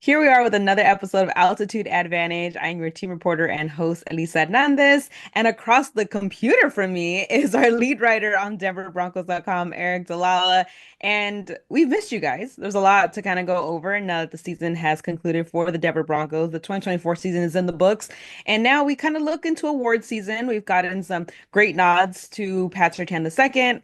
Here we are with another episode of Altitude Advantage. I'm your team reporter and host, Elisa Hernandez. And across the computer from me is our lead writer on DenverBroncos.com, Aric DiLalla. And we've missed you guys. There's a lot to kind of go over now that the season has concluded for the Denver Broncos. The 2024 season is in the books. And now we kind of look into award season. We've gotten some great nods to Pat Surtain II,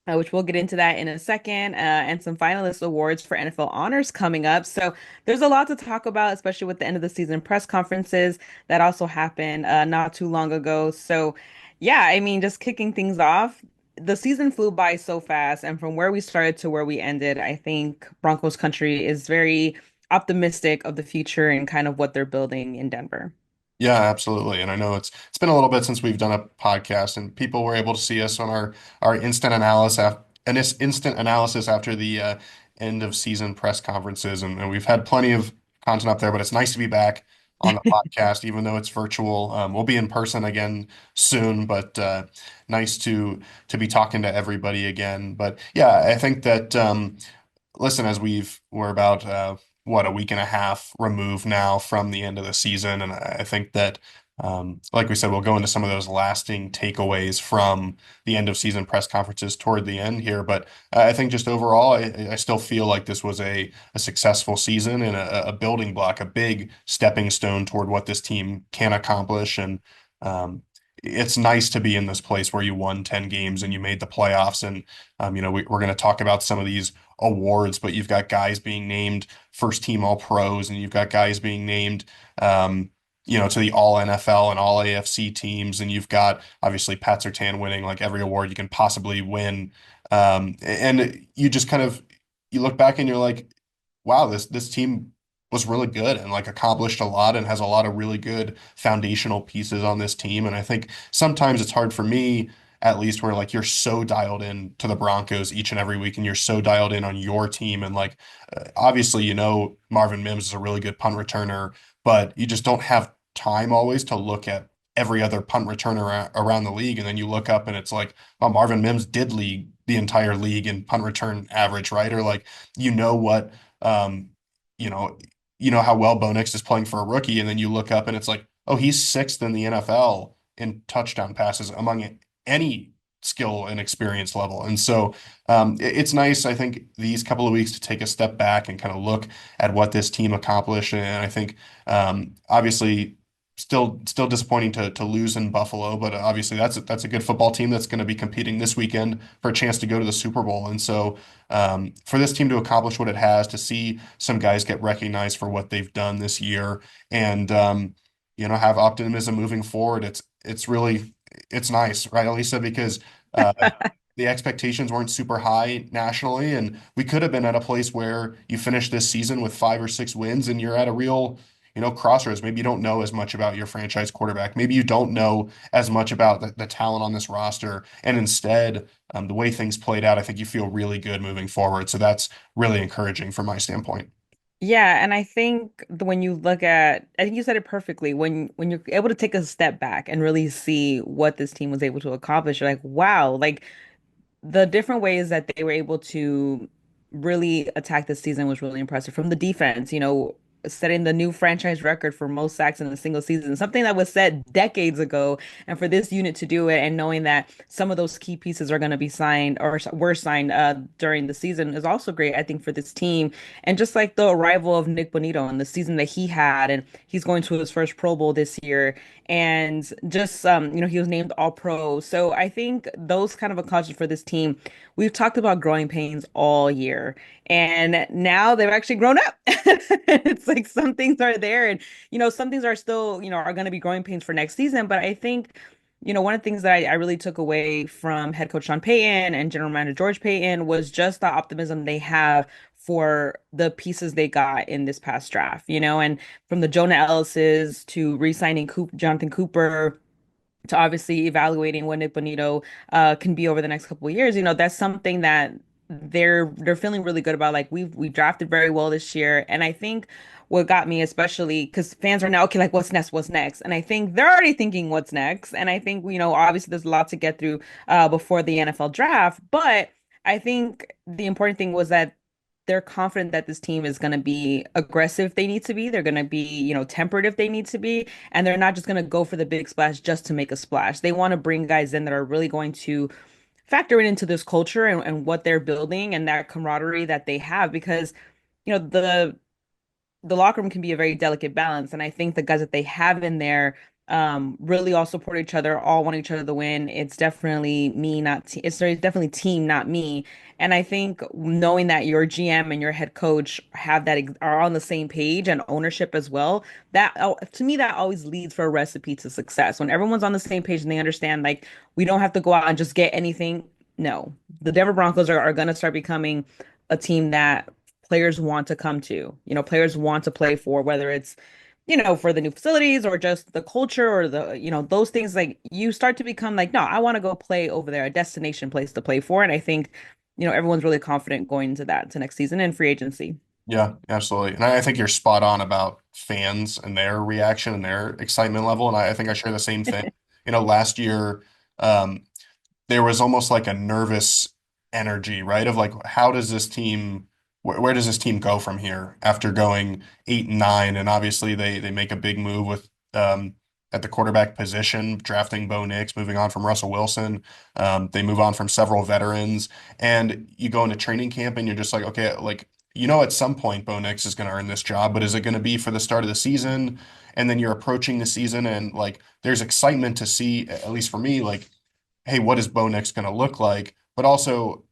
which we'll get into that in a second, and some finalist awards for NFL honors coming up. So there's a lot to talk about, especially with the end of the season press conferences that also happened not too long ago. So, yeah, I mean, just kicking things off, the season flew by so fast, and from where we started to where we ended, I think Broncos country is very optimistic of the future and kind of what they're building in Denver. Yeah, absolutely. And I know it's been a little bit since we've done a podcast, and people were able to see us on our instant analysis after the end of season press conferences, and we've had plenty of content up there. But it's nice to be back on the podcast, even though it's virtual. We'll be in person again soon, but nice to be talking to everybody again. But yeah, I think that listen, as we're about what, a week and a half removed now from the end of the season, and I think that like we said, we'll go into some of those lasting takeaways from the end of season press conferences toward the end here. But I think just overall, I still feel like this was a successful season and a building block, a big stepping stone toward what this team can accomplish. And it's nice to be in this place where you won 10 games and you made the playoffs. And, we're going to talk about some of these awards, but you've got guys being named first team all pros, and you've got guys being named, to the all NFL and all AFC teams. And you've got obviously Pat Surtain winning like every award you can possibly win. And you just you look back and you're like, wow, this team was really good and like accomplished a lot and has a lot of really good foundational pieces on this team. And I think sometimes it's hard for me, at least, where like you're so dialed in to the Broncos each and every week and you're so dialed in on your team. And like, obviously, Marvin Mims is a really good punt returner, but you just don't have time always to look at every other punt returner around the league. And then you look up and it's like, oh, Marvin Mims did lead the entire league in punt return average, right? Or like, you know what, you know, you know how well Bo Nix is playing for a rookie, and then you look up and it's like, oh, he's sixth in the NFL in touchdown passes among any skill and experience level. And so it's nice, I think, these couple of weeks to take a step back and kind of look at what this team accomplished. And I think obviously still disappointing to lose in Buffalo, but obviously that's a good football team that's going to be competing this weekend for a chance to go to the Super Bowl. And so for this team to accomplish what it has, to see some guys get recognized for what they've done this year, and have optimism moving forward, it's nice, right, Elisa? Because the expectations weren't super high nationally, and we could have been at a place where you finish this season with 5 or 6 wins, and you're at a real, crossroads. Maybe you don't know as much about your franchise quarterback. Maybe you don't know as much about the talent on this roster. And instead, the way things played out, I think you feel really good moving forward. So that's really encouraging from my standpoint. Yeah, and I think when you look at, I think you said it perfectly. When you're able to take a step back and really see what this team was able to accomplish, you're like, wow, like the different ways that they were able to really attack this season was really impressive. From the defense, setting the new franchise record for most sacks in a single season, something that was set decades ago. And for this unit to do it, and knowing that some of those key pieces are going to be signed or were signed during the season is also great, I think, for this team. And just like the arrival of Nick Bonito and the season that he had, and he's going to his first Pro Bowl this year, and just he was named All Pro. So I think those kind of accomplishments for this team, we've talked about growing pains all year, and now they've actually grown up. It's like some things are there, and some things are still are going to be growing pains for next season. But I think one of the things that I really took away from head coach Sean Payton and general manager George Payton was just the optimism they have for the pieces they got in this past draft, and from the Jonah Ellis's to re-signing Jonathan Cooper to obviously evaluating what Nick Bonito can be over the next couple of years. That's something that they're feeling really good about. Like we drafted very well this year, and I think what got me, especially because fans are now, okay, like what's next, what's next, and I think they're already thinking what's next, and I think obviously there's a lot to get through before the NFL draft, but I think the important thing was that they're confident that this team is going to be aggressive if they need to be. They're going to be, tempered if they need to be, and they're not just going to go for the big splash just to make a splash. They want to bring guys in that are really going to factor it into this culture and what they're building and that camaraderie that they have because the locker room can be a very delicate balance. And I think the guys that they have in there really all support each other, all want each other to win. It's definitely me, not te it's definitely team, not me. And I think knowing that your GM and your head coach have are on the same page and ownership as well, that to me that always leads for a recipe to success. When everyone's on the same page and they understand like we don't have to go out and just get anything. No, the Denver Broncos are going to start becoming a team that players want to come to. Players want to play for, whether it's, for the new facilities or just the culture or those things like you start to become like, no, I want to go play over there, a destination place to play for. And I think, everyone's really confident going into that to next season and free agency. Yeah, absolutely. And I think you're spot on about fans and their reaction and their excitement level. And I think I share the same thing. Last year, um, there was almost like a nervous energy, right? Of like, how does this team, where does this team go from here after going 8 and 9? And obviously, they make a big move with at the quarterback position, drafting Bo Nix, moving on from Russell Wilson. They move on from several veterans, and you go into training camp, and you're just like, okay, like. At some point Bo Nix is going to earn this job, but is it going to be for the start of the season? And then you're approaching the season, and like there's excitement to see, at least for me, like hey, what is Bo Nix going to look like? But also,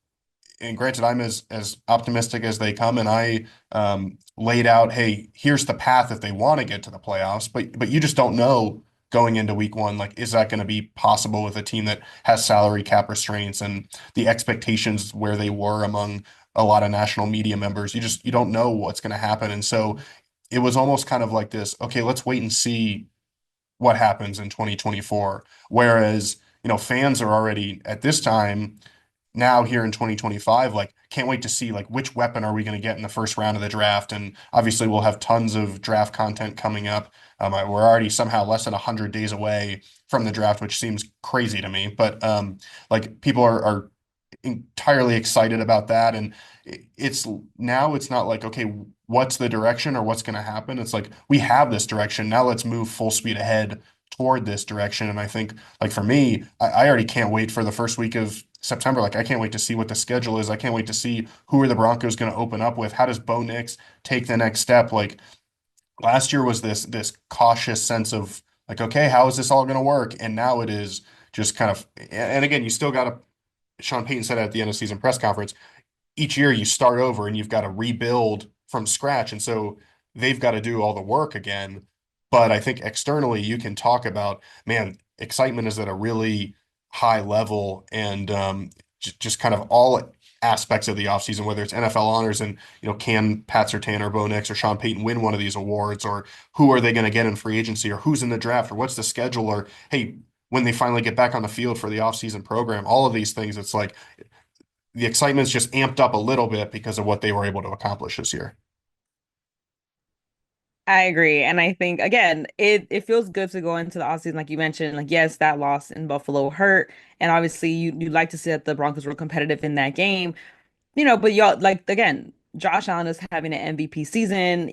and granted, I'm as optimistic as they come, and I laid out, hey, here's the path if they want to get to the playoffs. But you just don't know going into week one, like, is that going to be possible with a team that has salary cap restraints and the expectations where they were among a lot of national media members? You don't know what's going to happen, and so it was almost kind of like this. Okay, let's wait and see what happens in 2024. Whereas, fans are already at this time now here in 2025, like can't wait to see like which weapon are we going to get in the first round of the draft. And obviously we'll have tons of draft content coming up. We're already somehow less than 100 days away from the draft, which seems crazy to me. But like people are entirely excited about that. And it's now it's not like, okay, what's the direction or what's going to happen? It's like we have this direction. Now let's move full speed ahead toward this direction. And I think like for me, I already can't wait for the first week of September. Like I can't wait to see what the schedule is. I can't wait to see who are the Broncos going to open up with. How does Bo Nix take the next step? Like last year was this cautious sense of like, okay, how is this all going to work? And now it is just kind of, and again, you still got to, Sean Payton said at the end of season press conference, each year you start over and you've got to rebuild from scratch. And so they've got to do all the work again. But I think externally you can talk about, man, excitement is at a really high level and just kind of all aspects of the offseason, whether it's NFL honors and, can Pat Surtain or Bo Nix or Sean Payton win one of these awards, or who are they going to get in free agency, or who's in the draft, or what's the schedule, or hey, when they finally get back on the field for the offseason program, all of these things, it's like the excitement's just amped up a little bit because of what they were able to accomplish this year. I agree. And I think again, it feels good to go into the offseason, like you mentioned, like yes, that loss in Buffalo hurt. And obviously you'd like to see that the Broncos were competitive in that game. But y'all like again, Josh Allen is having an MVP season.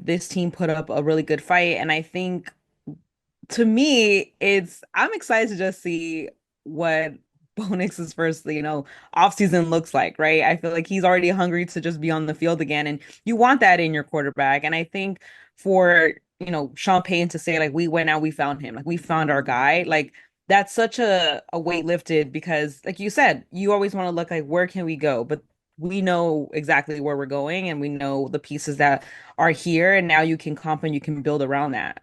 This team put up a really good fight. And I think to me, I'm excited to just see what Bo Nix's first, offseason looks like, right? I feel like he's already hungry to just be on the field again, and you want that in your quarterback. And I think for, Sean Payton to say, like, we went out, we found him, like we found our guy, like that's such a weight lifted because, like you said, you always want to look like where can we go? But we know exactly where we're going and we know the pieces that are here, and now you can comp and you can build around that.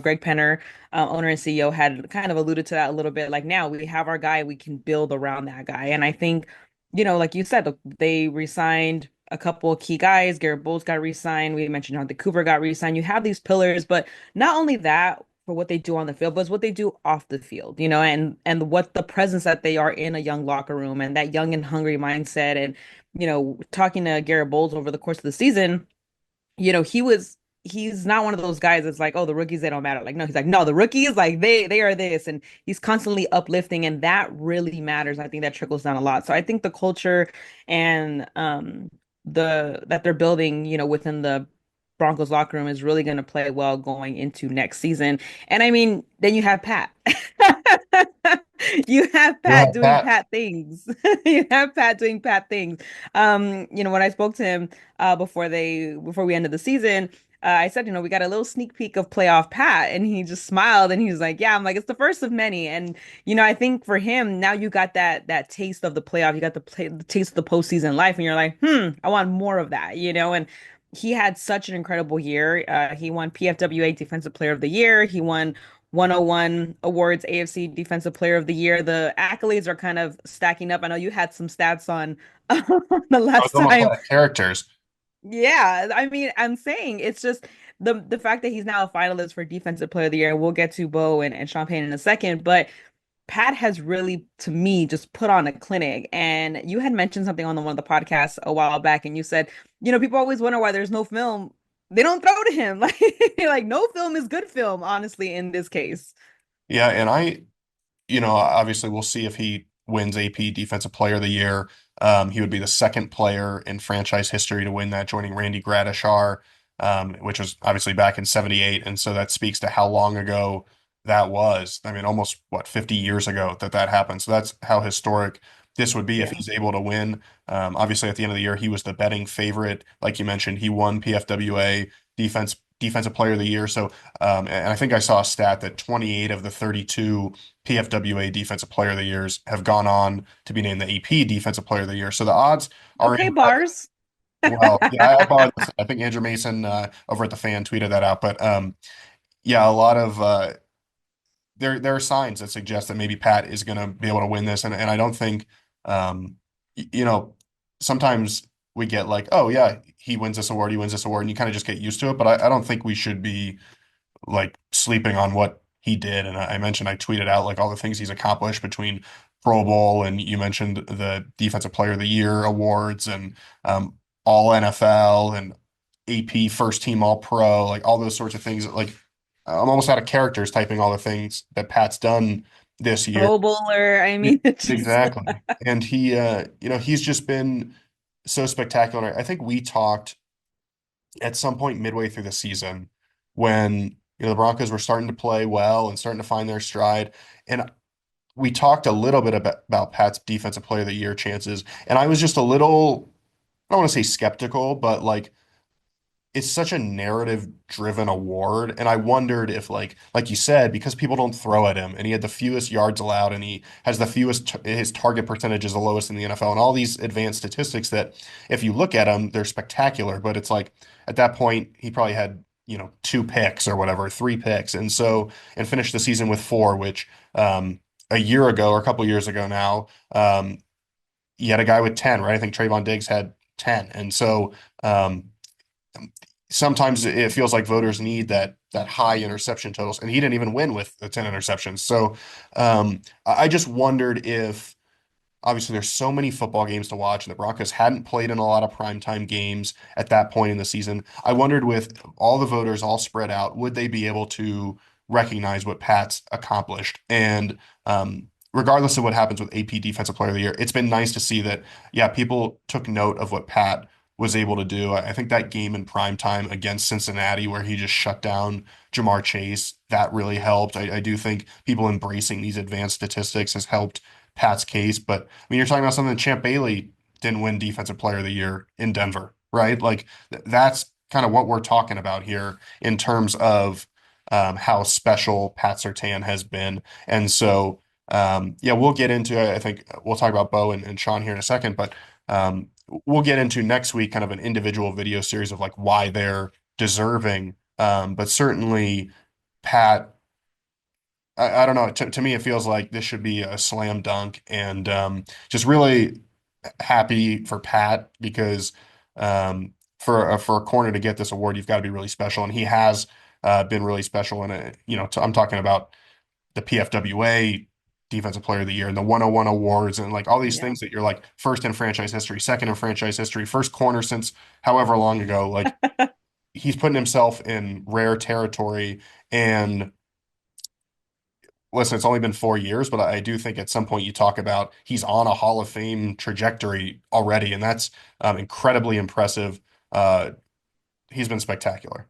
Greg Penner, owner and CEO, had kind of alluded to that a little bit. Like now we have our guy, we can build around that guy. And I think, like you said, they resigned a couple of key guys. Garrett Bowles got re-signed. We mentioned how the Cooper got re-signed. You have these pillars, but not only that for what they do on the field, but it's what they do off the field, and what the presence that they are in a young locker room and that young and hungry mindset. And, talking to Garrett Bowles over the course of the season, he's not one of those guys that's like, oh, the rookies, they don't matter. Like, no, he's like, no, the rookies, like they are this. And he's constantly uplifting, and that really matters. I think that trickles down a lot. So I think the culture and that they're building, within the Broncos locker room is really going to play well going into next season. And I mean, then you have Pat. You have You Pat have doing Pat. Pat things. You have Pat doing Pat things. When I spoke to him before we ended the season, I said, we got a little sneak peek of playoff Pat, and he just smiled and he was like, "Yeah." I'm like, "It's the first of many." And I think for him now you got that taste of the playoff, you got the taste of the postseason life, and you're like, I want more of that, And he had such an incredible year. He won PFWA Defensive Player of the Year. He won 101 Awards AFC Defensive Player of the Year. The accolades are kind of stacking up. I know you had some stats on the I was last almost time. out of characters. Yeah, I mean, I'm saying it's just the fact that he's now a finalist for Defensive Player of the Year. And we'll get to Bo and Sean Payton in a second, but Pat has really, to me, just put on a clinic. And you had mentioned something on one of the podcasts a while back, and you said, people always wonder why there's no film. They don't throw to him. Like no film is good film, honestly, in this case. Yeah, and obviously we'll see if he wins AP Defensive Player of the Year. He would be the second player in franchise history to win that, joining Randy Gradishar, which was obviously back in '78. And so that speaks to how long ago that was. I mean, almost, what, 50 years ago that happened. So that's how historic this would be if Yeah. he's able to win. Obviously, at the end of the year, he was the betting favorite. Like you mentioned, he won PFWA Defensive Player of the Year. So, and I think I saw a stat that 28 of the 32 PFWA Defensive Player of the Years have gone on to be named the AP Defensive Player of the Year. So the odds are Okay, in. bars. Well, yeah, I borrowed this. I think Andrew Mason over at the Fan tweeted that out. But yeah, a lot of there are signs that suggest that maybe Pat is going to be able to win this, and I don't think um, y- you know sometimes we get like, oh yeah, he wins this award, and you kind of just get used to it. But I don't think we should be like sleeping on what he did. And I mentioned I tweeted out like all the things he's accomplished between Pro Bowl, and you mentioned the Defensive Player of the Year awards, and All NFL and AP First Team All Pro, like all those sorts of things. Like I'm almost out of characters typing all the things that Pat's done this year. Pro Bowler. I mean, it just Exactly. And he's just been so spectacular. I think we talked at some point midway through the season when the Broncos were starting to play well and starting to find their stride. And we talked a little bit about Pat's Defensive Player of the Year chances. And I was just a little, I don't want to say skeptical, but like it's such a narrative driven award. And I wondered if like you said, because people don't throw at him and he had the fewest yards allowed and he has the fewest, his target percentage is the lowest in the NFL, and all these advanced statistics that if you look at them, they're spectacular. But it's like at that point, he probably had, two picks or whatever, three picks. And finished the season with four, which a year ago or a couple years ago now, you had a guy with 10, right? I think Trayvon Diggs had 10. And so, sometimes it feels like voters need that high interception totals, and he didn't even win with the 10 interceptions. So I just wondered if obviously there's so many football games to watch, and the Broncos hadn't played in a lot of primetime games at that point in the season. I wondered, with all the voters all spread out, would they be able to recognize what Pat's accomplished? And regardless of what happens with AP Defensive Player of the Year, it's been nice to see that, yeah, people took note of what Pat was able to do. I think that game in primetime against Cincinnati, where he just shut down Jamar Chase, that really helped. I do think people embracing these advanced statistics has helped Pat's case. But I mean, you're talking about something. Champ Bailey didn't win Defensive Player of the Year in Denver, right? Like that's kind of what we're talking about here in terms of how special Pat Surtain has been. And so, yeah, we'll get into. I think we'll talk about Bo and Sean here in a second, but we'll get into next week kind of an individual video series of like why they're deserving. But certainly, Pat, I don't know. To me, it feels like this should be a slam dunk, and just really happy for Pat because for a corner to get this award, you've got to be really special, and he has been really special. And I'm talking about the PFWA Defensive Player of the Year and the 101 awards and like all these yeah. things that you're like first in franchise history, second in franchise history, first corner since however long ago. Like he's putting himself in rare territory, and listen, it's only been 4 years, but I do think at some point you talk about he's on a Hall of Fame trajectory already, and that's incredibly impressive. Uh, he's been spectacular.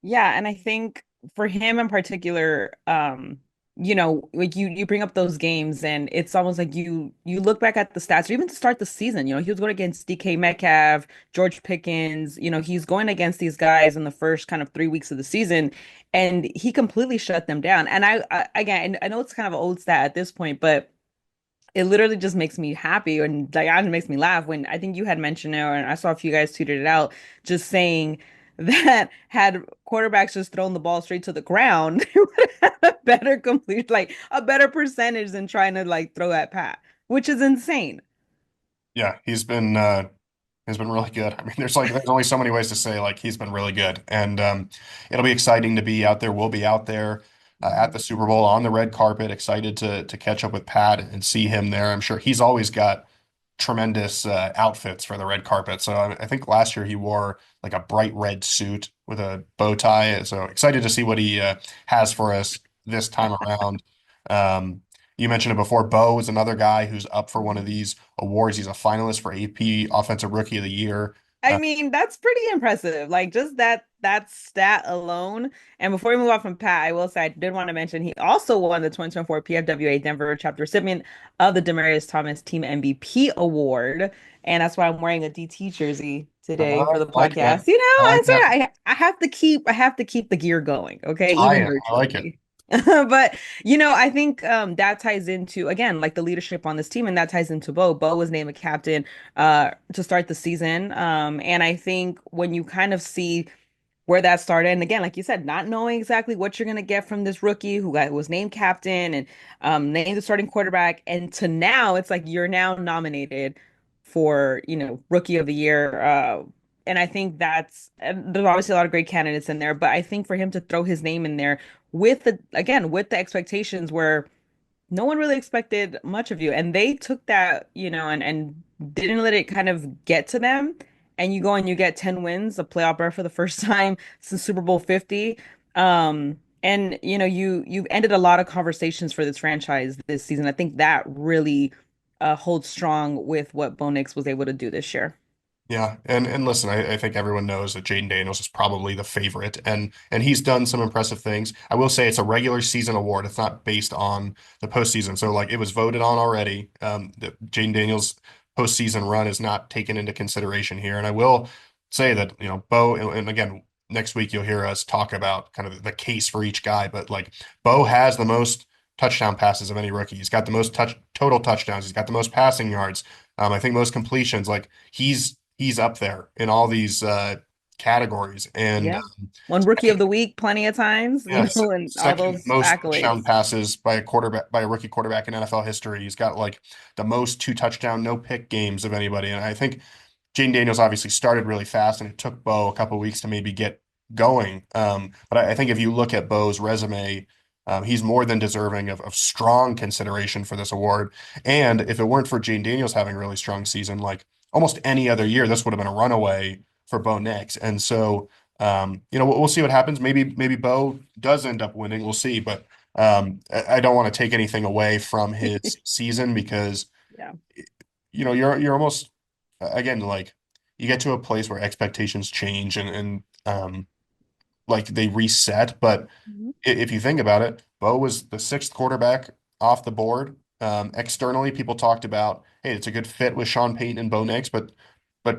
Yeah, and I think for him in particular, like you bring up those games and it's almost like you look back at the stats, or even to start the season, he was going against DK Metcalf, George Pickens, he's going against these guys in the first kind of 3 weeks of the season, and he completely shut them down. And again, I know it's kind of an old stat at this point, but it literally just makes me happy and like it makes me laugh when I think you had mentioned it, and I saw a few guys tweeted it out, just saying that had quarterbacks just thrown the ball straight to the ground, they would have a better complete, like a better percentage than trying to like throw at Pat, which is insane. Yeah, he's been really good. I mean, there's only so many ways to say like he's been really good, and it'll be exciting to be out there. We'll be out there at Mhm. the Super Bowl on the red carpet, excited to catch up with Pat and see him there. I'm sure he's always got tremendous outfits for the red carpet. So I think last year he wore like a bright red suit with a bow tie. So excited to see what he has for us this time around. Um, you mentioned it before. Bo is another guy who's up for one of Mhm. these awards. He's a finalist for AP Offensive Rookie of the Year. I Uh, mean, that's pretty impressive. Like just that stat alone. And before we move on from Pat, I will say I did want to mention he also won the 2024 PFWA Denver chapter recipient of the Demarius Thomas Team MVP Award. And that's why I'm wearing a DT jersey today I for the like that. podcast. I like I'm sorry, that. I have to keep the gear going, okay, Tie even it. I like it. virtually. But I think that ties into again like the leadership on this team, and that ties into Bo. Bo was named a captain to start the season. And I think when you kind of see where that started, and again, like you said, not knowing exactly what you're going to get from this rookie was named captain and named the starting quarterback, and to now it's like you're now nominated for, rookie of the year. And I think and there's obviously a lot of great candidates in there, but I think for him to throw his name in there with the expectations where no one really expected much of you. And they took that, and didn't let it kind of get to them. And you go and you get 10 wins, a playoff berth for the first time since Super Bowl 50. And you've ended a lot of conversations for this franchise this season. I think that really holds strong with what Bo Nix was able to do this year. Yeah, and listen, I think everyone knows that Jaden Daniels is probably the favorite, and he's done some impressive things. I will say it's a regular season award; it's not based on the postseason. So like it was voted on already. The Jaden Daniels postseason run is not taken into consideration here, and I will say that Bo, and again next week you'll hear us talk about kind of the case for each guy, but like Bo has the most touchdown passes of any rookie. He's got the most total touchdowns. He's got the most passing yards. I think most completions. Like he's up there in all these categories. And Yeah. Won Rookie of the Week plenty of times, yeah, and all second those most touchdown accolades. passes by a quarterback by a rookie quarterback in NFL history. He's got like the most two touchdown no pick games of anybody. And I think Jane Daniels obviously started really fast, and it took Bo a couple weeks to maybe get going. But I think if you look at Bo's resume, he's more than deserving of strong consideration for this award. And if it weren't for Jane Daniels having a really strong season, like almost any other year, this would have been a runaway for Bo Nix. And so, we'll see what happens. Maybe Bo does end up winning. We'll see. But I don't want to take anything away from his season because Yeah. you're almost again like you get to a place where expectations change and like they reset. But Mhm. if you think about it, Bo was the sixth quarterback off the board. Externally, people talked about, hey, it's a good fit with Sean Payton and Bo Nix, but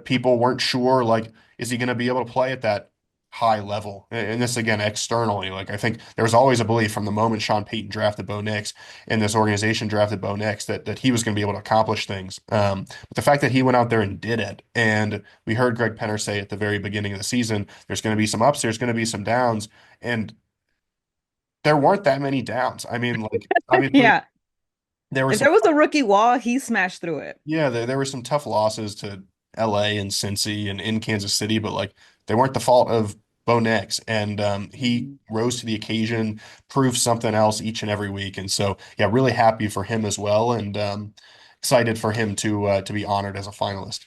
people weren't sure, like, is he going to be able to play at that high level? And this again, externally, like I think there was always a belief from the moment Sean Payton drafted Bo Nix and this organization drafted Bo Nix that he was going to be able to accomplish things. But the fact that he went out there and did it, and we heard Greg Penner say at the very beginning of the season, there's going to be some ups, there's going to be some downs. And there weren't that many downs. I mean, like obviously Yeah. there were If some, there was a rookie wall, he smashed through it. yeah, there were some tough losses to LA and Cincy and in Kansas City, but like they weren't the fault of Bo Nix, and he Mhm. rose to the occasion, proved something else each and every week, and so yeah, really happy for him as well, and excited for him to be honored as a finalist.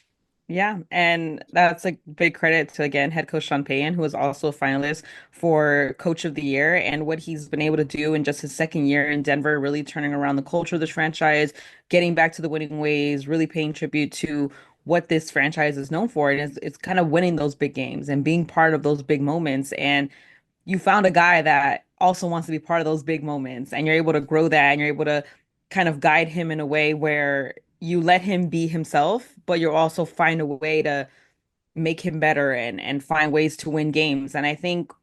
Yeah, and that's a big credit to again head coach Sean Payton, who was also a finalist for Coach of the Year, and what he's been able to do in just his second year in Denver, really turning around the culture of this franchise, getting back to the winning ways, really paying tribute to what this franchise is known for, and it's kind of winning those big games and being part of those big moments. And you found a guy that also wants to be part of those big moments, and you're able to grow that, and you're able to kind of guide him in a way where you let him be himself, but you also find a way to make him better and find ways to win games. And I think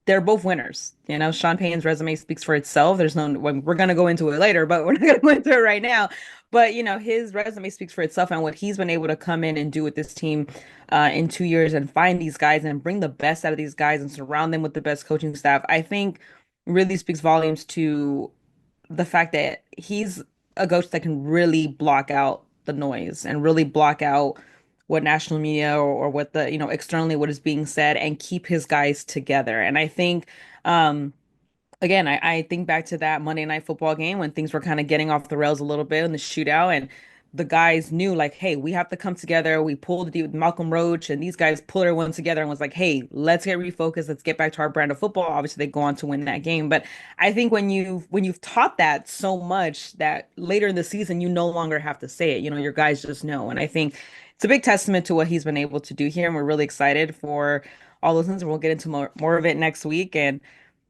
they're both winners. You know, Sean Payton's resume speaks for itself. There's no, well, we're going to go into it later, but we're not going to go into it right now. But, you know, his resume speaks for itself and what he's been able to come in and do with this team in 2 years and find these guys and bring the best out of these guys and surround them with the best coaching staff, I think really speaks volumes to the fact that he's a coach that can really block out the noise and really block out what national media or what the, you know, externally what is being said and keep his guys together. And I think, again, I think back to that Monday Night Football game when things were kind of getting off the rails a little bit in the shootout, and the guys knew like, hey, we have to come together. We pulled the Malcolm Roach, and these guys pulled everyone together and was like, hey, let's get refocused. Let's get back to our brand of football. Obviously, they go on to win that game, but I think when you've taught that so much that later in the season you no longer have to say it. You know, your guys just know, and I think it's a big testament to what he's been able to do here, and we're really excited for all those things. And we'll get into more of it next week, and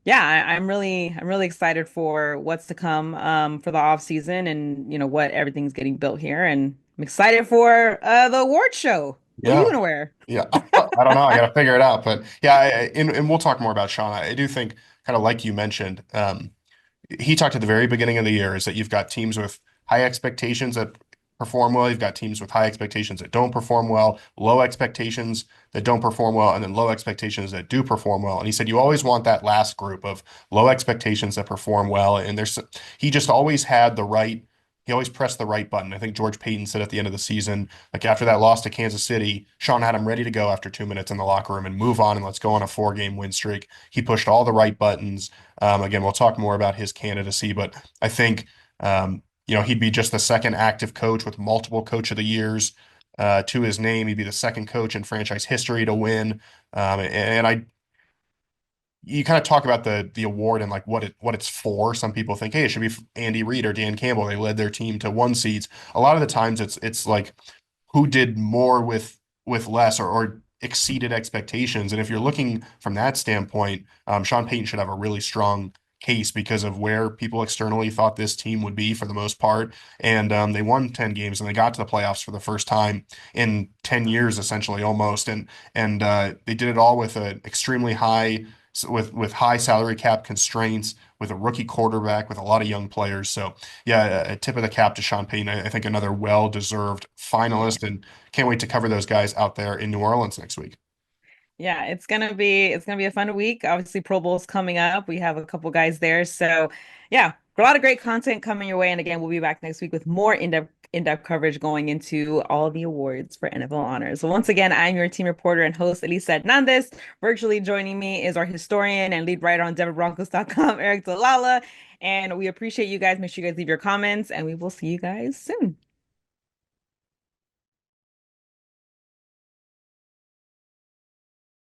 yeah, I'm really excited for what's to come for the off season and you know what everything's getting built here, and I'm excited for the award show. What are you Yeah. gonna wear? Yeah, I don't know. I got to figure it out. But yeah, and we'll talk more about Sean. I do think, kind of like you mentioned, he talked at the very beginning of the year is that you've got teams with high expectations that perform well. You've got teams with high expectations that don't perform well, low expectations that don't perform well, and then low expectations that do perform well. And he said you always want that last group of low expectations that perform well. And he just always had the right. He always pressed the right button. I think George Payton said at the end of the season, like after that loss to Kansas City, Sean had him ready to go after 2 minutes in the locker room and move on and let's go on a 4 game win streak. He pushed all the right buttons. Again, we'll talk more about his candidacy, but I think he'd be just the second active coach with multiple coach of the years to his name. He'd be the second coach in franchise history to win. You kind of talk about the award and like what it's for. Some people think, hey, it should be Andy Reid or Dan Campbell. They led their team to 1 seeds. A lot of the times it's like who did more with less or exceeded expectations. And if you're looking from that standpoint, Sean Payton should have a really strong case because of where people externally thought this team would be for the most part. And they won 10 games and they got to the playoffs for the first time in 10 years, essentially almost. And they did it all with an extremely high with high salary cap constraints, with a rookie quarterback, with a lot of young players. So yeah, a tip of the cap to Sean Payton. I think another well-deserved finalist, and can't wait to cover those guys out there in New Orleans next week. Yeah, it's gonna be a fun week. Obviously, Pro Bowl's coming up. We have a couple guys there, so yeah, a lot of great content coming your way. And again, we'll be back next week with more in-depth coverage going into all the awards for NFL honors. So once again, I'm your team reporter and host, Elisa Hernandez. Virtually joining me is our historian and lead writer on DenverBroncos.com, Aric DiLalla. And we appreciate you guys. Make sure you guys leave your comments, and we will see you guys soon.